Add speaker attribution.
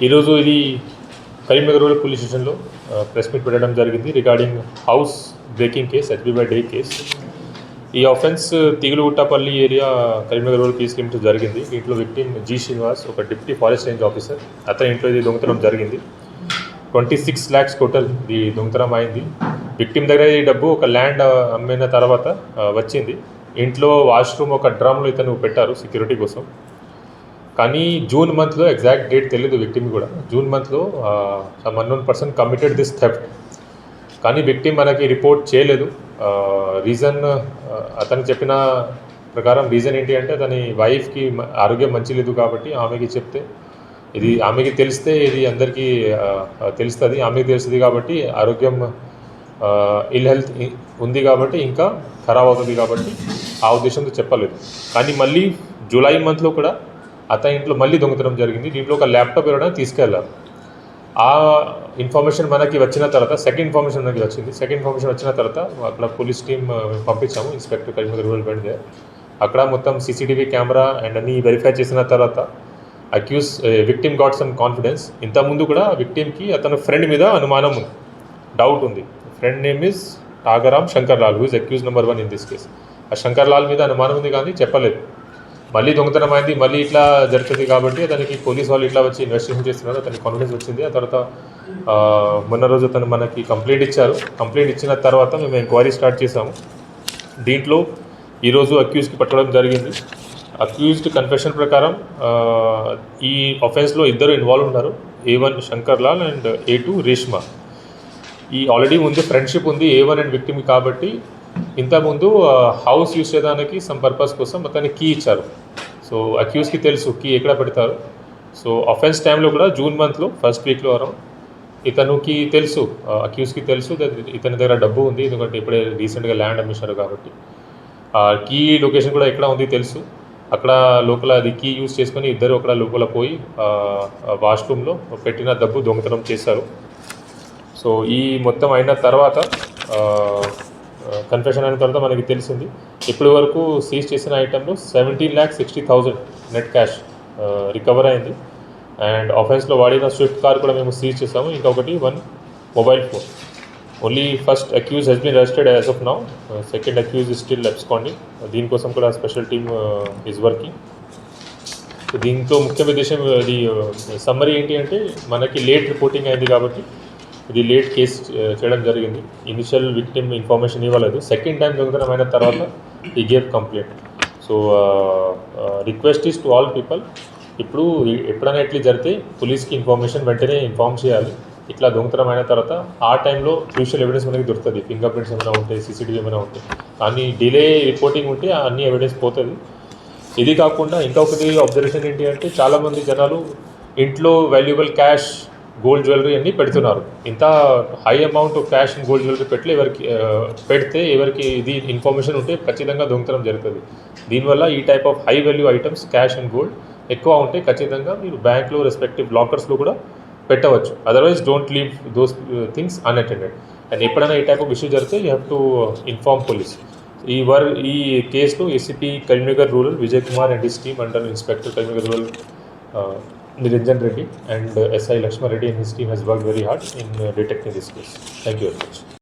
Speaker 1: ఈరోజు ఇది Karimnagar rural police స్టేషన్లో ప్రెస్ మీట్ పెట్టడం జరిగింది regarding house breaking case HB day case. ఈ offence Teegulaguttapalli area Karimnagar rural PS limit జరిగింది. దీంట్లో విక్టిమ్ జి శ్రీనివాస్, ఒక డిప్యూటీ ఫారెస్ట్ రేంజ్ ఆఫీసర్. అతని ఇంట్లో ఇది దొంగతనం జరిగింది. 26 lakhs టోటల్ ఇది దొంగతనం అయింది. విక్టిమ్ దగ్గర ఈ డబ్బు ఒక ల్యాండ్ అమ్మిన తర్వాత వచ్చింది. ఇంట్లో వాష్రూమ్ ఒక డ్రమ్లో ఇతను పెట్టారు సెక్యూరిటీ కోసం. కానీ జూన్ మంత్లో ఎగ్జాక్ట్ డేట్ తెలియదు విక్టిమ్ కూడా. జూన్ మంత్లో some unknown person committed this theft. కానీ విక్టిమ్ మనకి రిపోర్ట్ చేయలేదు. రీజన్ అతను చెప్పిన ప్రకారం రీజన్ ఏంటి అంటే అతని వైఫ్కి ఆరోగ్యం మంచి లేదు కాబట్టి ఆమెకి చెప్తే ఇది ఆమెకి తెలిస్తే ఇది అందరికీ తెలుస్తుంది. ఆమెకి తెలుస్తుంది కాబట్టి ఆరోగ్యం ఇల్ హెల్త్ ఉంది కాబట్టి ఇంకా ఖరాబ్ అవుతుంది కాబట్టి ఆ ఉద్దేశంతో చెప్పలేదు. కానీ మళ్ళీ జూలై మంత్లో కూడా అతని ఇంట్లో మళ్ళీ దొంగతనం జరిగింది. దీంట్లో ఒక ల్యాప్టాప్ ఎవరైనా తీసుకెళ్ళారు. ఆ ఇన్ఫర్మేషన్ మనకి వచ్చిన తర్వాత సెకండ్ ఇన్ఫర్మేషన్ వచ్చిన తర్వాత అక్కడ పోలీస్ టీమ్ పంపించాము. ఇన్స్పెక్టర్ కరీంనగర్ రూరల్ వెంటనే అక్కడ మొత్తం సీసీటీవీ కెమెరా అండ్ అన్నీ వెరిఫై చేసిన తర్వాత accused victim got some confidence. ఇంతకుముందు కూడా విక్టిమ్కి అతను ఫ్రెండ్ మీద అనుమానం ఉంది, డౌట్ ఉంది. Friend name is Tagaram Shankar Lal, who is accused number 1 in this case. ఆ శంకర్ లాల్ మీద అనుమానం ఉంది కానీ చెప్పలేదు. మళ్ళీ దొంగతనం అయింది, మళ్ళీ ఇట్లా జరుగుతుంది కాబట్టి అతనికి పోలీస్ వాళ్ళు ఇట్లా వచ్చి ఇన్వెస్టిగేషన్ చేస్తున్నారు. అతనికి కాన్ఫిడెన్స్ వచ్చింది. ఆ తర్వాత మొన్న రోజు అతను మనకి కంప్లైంట్ ఇచ్చారు. కంప్లైంట్ ఇచ్చిన తర్వాత మేము ఎంక్వైరీ స్టార్ట్ చేసాము. దీంట్లో ఈరోజు అక్యూజ్కి పట్టడం జరిగింది. అక్యూజ్డ్ కన్ఫెషన్ ప్రకారం ఈ ఆఫెన్స్లో ఇద్దరు ఇన్వాల్వ్ ఉన్నారు. A1 Shankar Lal and A2 Reshma. ఈ ఆల్రెడీ ముందు ఫ్రెండ్షిప్ ఉంది A1 అండ్ విక్టిమ్ కాబట్టి ఇంతకుముందు హౌస్ యూజ్ చేయడానికి సమ్ పర్పస్ కోసం అతనికి కీ ఇచ్చారు. సో అక్యూజ్కి తెలుసు కీ ఎక్కడ పెడతారు. సో అఫెన్స్ టైంలో కూడా జూన్ మంత్లో ఫస్ట్ వీక్లో అరౌండ్ ఇతనికి తెలుసు, అక్యూజ్కి తెలుసు ఇతని దగ్గర డబ్బు ఉంది, ఎందుకంటే ఇప్పుడే రీసెంట్గా ల్యాండ్ అమ్మేశారు కాబట్టి. కీ లొకేషన్ కూడా ఎక్కడ ఉంది తెలుసు. అక్కడ లోపల అది కీ యూజ్ చేసుకొని ఇద్దరు అక్కడ లోపల పోయి వాష్రూమ్లో పెట్టిన డబ్బు దొంగతనం చేశారు. సో ఈ మొత్తం అయిన తర్వాత కన్ఫెషన్ అయిన తర్వాత మనకి తెలిసింది ఇప్పటి వరకు సీజ్ చేసిన ఐటెంలో 17,60,000 నెట్ క్యాష్ రికవర్ అయింది. అండ్ ఆఫెన్స్లో వాడిన స్విఫ్ట్ కార్ కూడా మేము సీజ్ చేసాము. ఇంకొకటి 1 mobile phone. Only first accused has been arrested as of now. Second accused is still absconding. దీనికోసం కూడా స్పెషల్ టీమ్ ఈజ్ వర్కింగ్. దీంతో ముఖ్య ఉద్దేశం ఇది సమ్మరీ ఏంటి అంటే మనకి లేట్ రిపోర్టింగ్ అయింది కాబట్టి ఇది లేట్ కేసు చేయడం జరిగింది. ఇనిషియల్ విక్టిమ్ ఇన్ఫర్మేషన్ ఇవ్వలేదు. సెకండ్ టైం దొంగతనం అయిన తర్వాత ఈ gave complaint. So request is to all people, ఇప్పుడు ఎప్పుడైనా ఇట్లా జరిగితే పోలీస్కి ఇన్ఫర్మేషన్ వెంటనే ఇన్ఫార్మ్ చేయాలి. ఇట్లా దొంగతనం అయిన తర్వాత ఆ టైంలో క్రూషియల్ ఎవిడెన్స్ మనకి దొరుకుతుంది. ఫింగర్ ప్రింట్స్ ఏమైనా ఉంటాయి, సీసీటీవీ ఏమైనా ఉంటాయి. కానీ డిలే రిపోర్టింగ్ ఉంటే అన్ని ఎవిడెన్స్ పోతుంది. ఇది కాకుండా ఇంకొకటి అబ్జర్వేషన్ ఏంటి అంటే చాలామంది జనాలు ఇంట్లో వాల్యుబుల్ క్యాష్, గోల్డ్ జ్యువెలరీ అన్నీ పెడుతున్నారు. ఇంత high amount of cash and gold jewellery పెడితే ఎవరికి ఇది ఇన్ఫర్మేషన్ ఉంటే ఖచ్చితంగా దొంగతనం జరుగుతుంది. దీనివల్ల ఈ type of high value items cash and gold ఎక్కువ ఉంటే ఖచ్చితంగా మీరు బ్యాంక్లో రెస్పెక్టివ్ లాకర్స్లో కూడా పెట్టవచ్చు. Otherwise don't leave those things unattended. And ఎప్పుడైనా ఈ టైప్ ఆఫ్ ఇష్యూ జరిగితే you have to inform police. ఈ కేసులో ACP Karimnagar rural Vijay Kumar and his team under inspector Karimnagar rural Niranjan Reddy and SI Lakshma Reddy and his team has worked very hard in detecting this case. Thank you very much.